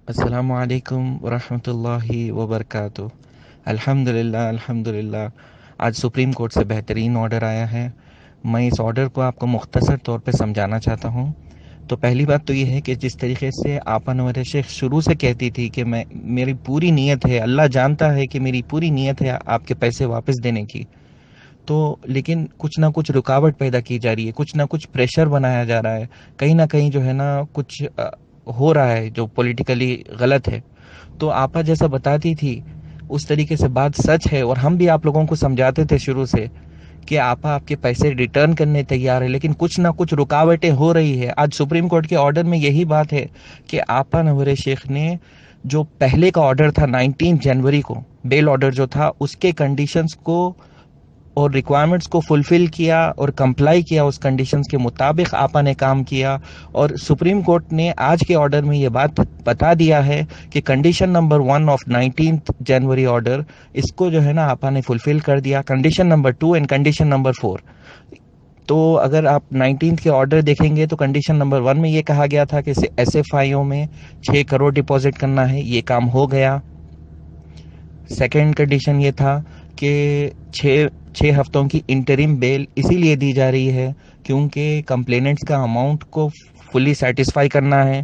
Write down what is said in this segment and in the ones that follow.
السلام علیکم ورحمۃ اللہ وبرکاتہ۔ الحمدللہ آج سپریم کورٹ سے بہترین آرڈر آیا ہے۔ میں اس آرڈر کو آپ کو مختصر طور پہ سمجھانا چاہتا ہوں۔ تو پہلی بات تو یہ ہے کہ جس طریقے سے آپا نور شیخ شروع سے کہتی تھی کہ میری پوری نیت ہے، اللہ جانتا ہے کہ میری پوری نیت ہے آپ کے پیسے واپس دینے کی، تو لیکن کچھ نہ کچھ رکاوٹ پیدا کی جا رہی ہے، کچھ نہ کچھ پریشر بنایا جا رہا ہے، کہیں نہ کہیں جو ہے نا کچھ ہو رہا ہے جو پولیٹیکلی غلط ہے۔ تو آپا جیسا بتاتی تھی اس طریقے سے بات سچ ہے، اور ہم بھی آپ لوگوں کو سمجھاتے تھے شروع سے کہ آپا آپ کے پیسے ریٹرن کرنے تیار ہے، لیکن کچھ نہ کچھ رکاوٹیں ہو رہی ہے۔ آج سپریم کورٹ کے آرڈر میں یہی بات ہے کہ آپا نور شیخ نے جو پہلے کا آرڈر تھا 19 جنوری کو، بیل آرڈر جو تھا، اس کے کنڈیشنز کو اور ریکوائرمنٹس کو فلفل کیا اور کمپلائی کیا، اس کنڈیشنز کے مطابق آپا نے کام کیا، اور سپریم کورٹ نے آج کے آرڈر میں یہ بات بتا دیا ہے کہ کنڈیشن نمبر 1 آف 19 جنوری آرڈر، اس کو جو ہے نا آپا نے فلفل کر دیا، condition number 2 and condition number 4۔ تو اگر آپ 19 کے آرڈر دیکھیں گے تو کنڈیشن نمبر 1 میں یہ کہا گیا تھا کہ ایس ایف آئی او میں 6 کروڑ ڈپازٹ کرنا ہے، یہ کام ہو گیا۔ سیکنڈ کنڈیشن یہ تھا کہ 6 ہفتوں کی انٹرم بیل اسی لیے دی جا رہی ہے کیونکہ کمپلیننٹس کا اماؤنٹ کو فلی سیٹسفائی کرنا ہے،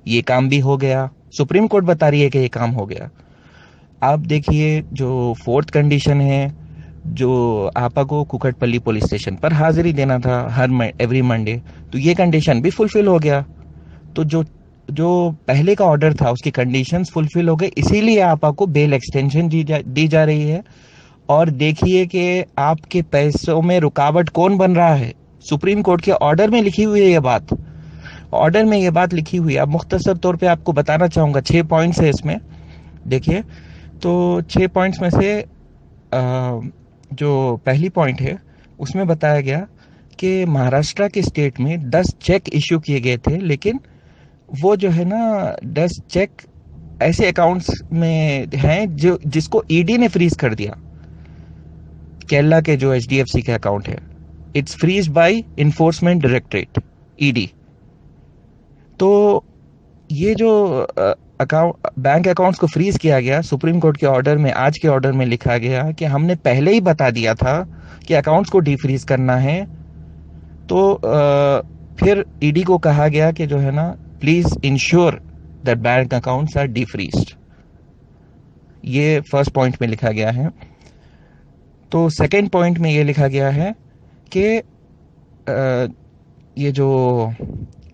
یہ کام بھی ہو گیا۔ سپریم کورٹ بتا رہی ہے کہ یہ کام ہو گیا۔ آپ دیکھیے جو فورتھ کنڈیشن ہے، جو آپا کو کوکٹ پلی پولیس اسٹیشن پر حاضری دینا تھا ایوری منڈے، تو یہ کنڈیشن بھی فلفل ہو گیا۔ تو جو پہلے کا آرڈر تھا اس کی کنڈیشنز فلفل ہو گئے، اسی لیے آپا کو بیل ایکسٹینشن دی جا رہی ہے۔ اور دیکھیے کہ آپ کے پیسوں میں رکاوٹ کون بن رہا ہے، سپریم کورٹ کے آرڈر میں لکھی ہوئی ہے یہ بات، آرڈر میں یہ بات لکھی ہوئی ہے۔ اب مختصر طور پہ آپ کو بتانا چاہوں گا، 6 پوائنٹس ہے اس میں، دیکھیے۔ تو 6 پوائنٹس میں سے جو پہلی پوائنٹ ہے اس میں بتایا گیا کہ مہاراشٹرا کے اسٹیٹ میں 10 چیک ایشو کیے گئے تھے، لیکن وہ جو ہے نا 10 چیک ایسے اکاؤنٹس میں ہیں جس کو ای ڈی نے فریز کر دیا۔ کیرلا کے جو ایچ ڈی ایف سی کا اکاؤنٹ ہے، it's freeze by Enforcement Directorate, E D. تو یہ جو بینک اکاؤنٹس کو فریز کیا گیا، سپریم کورٹ کے آرڈر میں، آج کے آرڈر میں لکھا گیا کہ ہم نے پہلے ہی بتا دیا تھا کہ اکاؤنٹس کو ڈی فریز کرنا ہے۔ تو پھر ای ڈی کو کہا گیا کہ جو ہے نا please ensure that bank accounts R D phrased, یہ فرسٹ پوائنٹ میں لکھا گیا ہے۔ تو سیکنڈ پوائنٹ میں یہ لکھا گیا ہے کہ یہ جو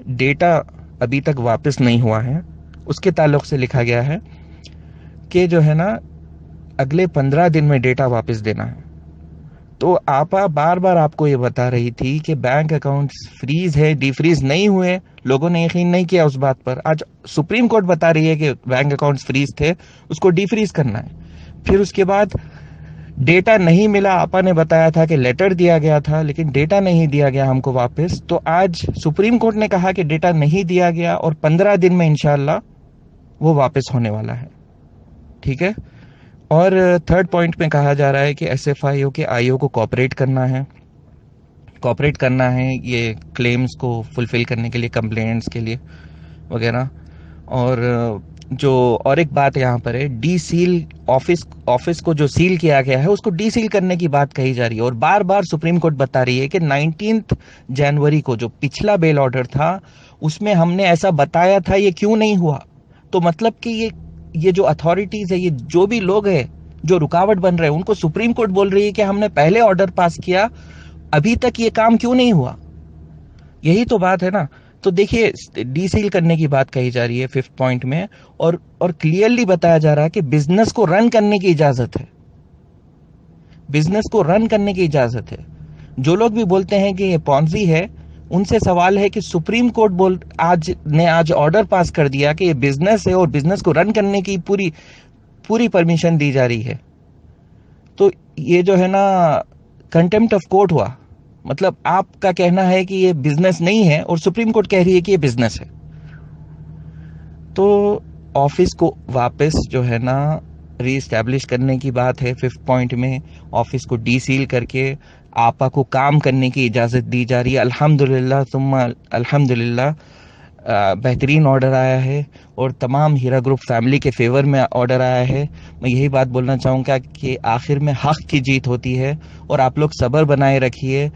ڈیٹا ابھی تک واپس نہیں ہوا ہے اس کے تعلق سے لکھا گیا ہے کہ جو ہے نا اگلے 15 دن میں ڈیٹا واپس دینا ہے۔ تو آپا بار بار آپ کو یہ بتا رہی تھی کہ بینک اکاؤنٹس فریز ہے، ڈی فریز نہیں ہوئے، لوگوں نے یقین نہیں کیا اس بات پر۔ آج سپریم کورٹ بتا رہی ہے کہ بینک اکاؤنٹس فریز تھے، اس کو ڈی فریز کرنا ہے۔ پھر اس کے بعد ڈیٹا نہیں ملا، آپا نے بتایا تھا کہ لیٹر دیا گیا تھا لیکن ڈیٹا نہیں دیا گیا ہم کو واپس۔ تو آج سپریم کورٹ نے کہا کہ ڈیٹا نہیں دیا گیا اور 15 دن میں انشاءاللہ وہ واپس ہونے والا ہے، ٹھیک ہے۔ اور تھرڈ پوائنٹ میں کہا جا رہا ہے کہ ایس ایف آئی او کے آئی او کو کوآپریٹ کرنا ہے یہ کلیمز کو فلفل کرنے کے لیے، کمپلینٹس کے لیے وغیرہ۔ اور ایک بات یہاں پر ہے، ڈی سیل آفس کو جو سیل کیا گیا ہے اس کو ڈی سیل کرنے کی بات کہی جا رہی ہے، اور بار بار سپریم کورٹ بتا رہی ہے کہ 19 جنوری کو جو پچھلا بیل آرڈر تھا اس میں ہم نے ایسا بتایا تھا، یہ کیوں نہیں ہوا؟ تو مطلب کہ یہ جو اتھارٹیز ہے، یہ جو بھی لوگ ہیں جو رکاوٹ بن رہے ہیں، ان کو سپریم کورٹ بول رہی ہے کہ ہم نے پہلے آرڈر پاس کیا، ابھی تک یہ کام کیوں نہیں ہوا؟ یہی تو بات ہے نا۔ تو دیکھیے ڈی سیل کرنے کی بات کہی جا رہی ہے 5th پوائنٹ میں، اور کلیئرلی بتایا جا رہا ہے کہ بزنس کو رن کرنے کی اجازت ہے، بزنس کو رن کرنے کی اجازت ہے۔ جو لوگ بھی بولتے ہیں کہ یہ پونزی ہے، ان سے سوال ہے کہ سپریم کورٹ آج آرڈر پاس کر دیا کہ یہ بزنس ہے اور بزنس کو رن کرنے کی پوری پرمیشن دی جا رہی ہے، تو یہ جو ہے نا کنٹمپٹ آف کورٹ ہوا۔ مطلب آپ کا کہنا ہے کہ یہ بزنس نہیں ہے اور سپریم کورٹ کہہ رہی ہے کہ یہ بزنس ہے۔ تو آفس کو واپس جو ہے نا ری اسٹیبلش کرنے کی بات ہے 5th پوائنٹ میں، آفس کو ڈی سیل کر کے آپا کو کام کرنے کی اجازت دی جا رہی ہے۔ الحمدللہ ثم الحمدللہ، بہترین آرڈر آیا ہے اور تمام ہیرا گروپ فیملی کے فیور میں آرڈر آیا ہے. میں یہی بات بولنا چاہوں گا کہ آخر میں حق کی جیت ہوتی ہے اور آپ لوگ صبر بنائے رکھیے.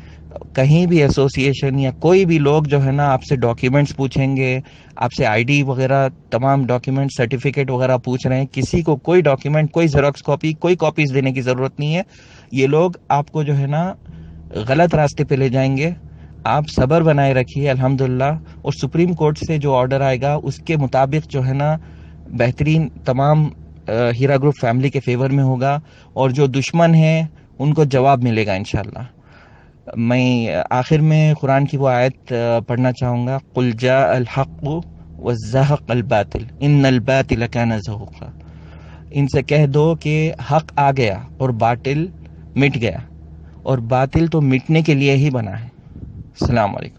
کہیں بھی ایسوسیشن یا کوئی بھی لوگ جو ہے نا آپ سے ڈاکیومنٹس پوچھیں گے، آپ سے آئی ڈی وغیرہ تمام ڈاکیومنٹ سرٹیفکیٹ وغیرہ پوچھ رہے ہیں، کسی کو کوئی ڈاکیومنٹ، کوئی زیروکس کاپی، کوئی کاپیز دینے کی ضرورت نہیں ہے. یہ لوگ آپ کو جو ہے نا غلط راستے پہ لے جائیں گے. آپ صبر بنائے رکھیے الحمدللہ. اور سپریم کورٹ سے جو آرڈر آئے گا اس کے مطابق جو ہے نا بہترین تمام ہیرا گروپ فیملی کے فیور میں ہوگا، اور جو دشمن ہیں ان کو جواب ملے گا انشاءاللہ. میں آخر میں قرآن کی وہ آیت پڑھنا چاہوں گا، قل جاء الحق وزهق الباطل ان الباطل كان زهوقا. ان سے کہہ دو کہ حق آ گیا اور باطل مٹ گیا، اور باطل تو مٹنے کے لیے ہی بنا ہے. السلام علیکم.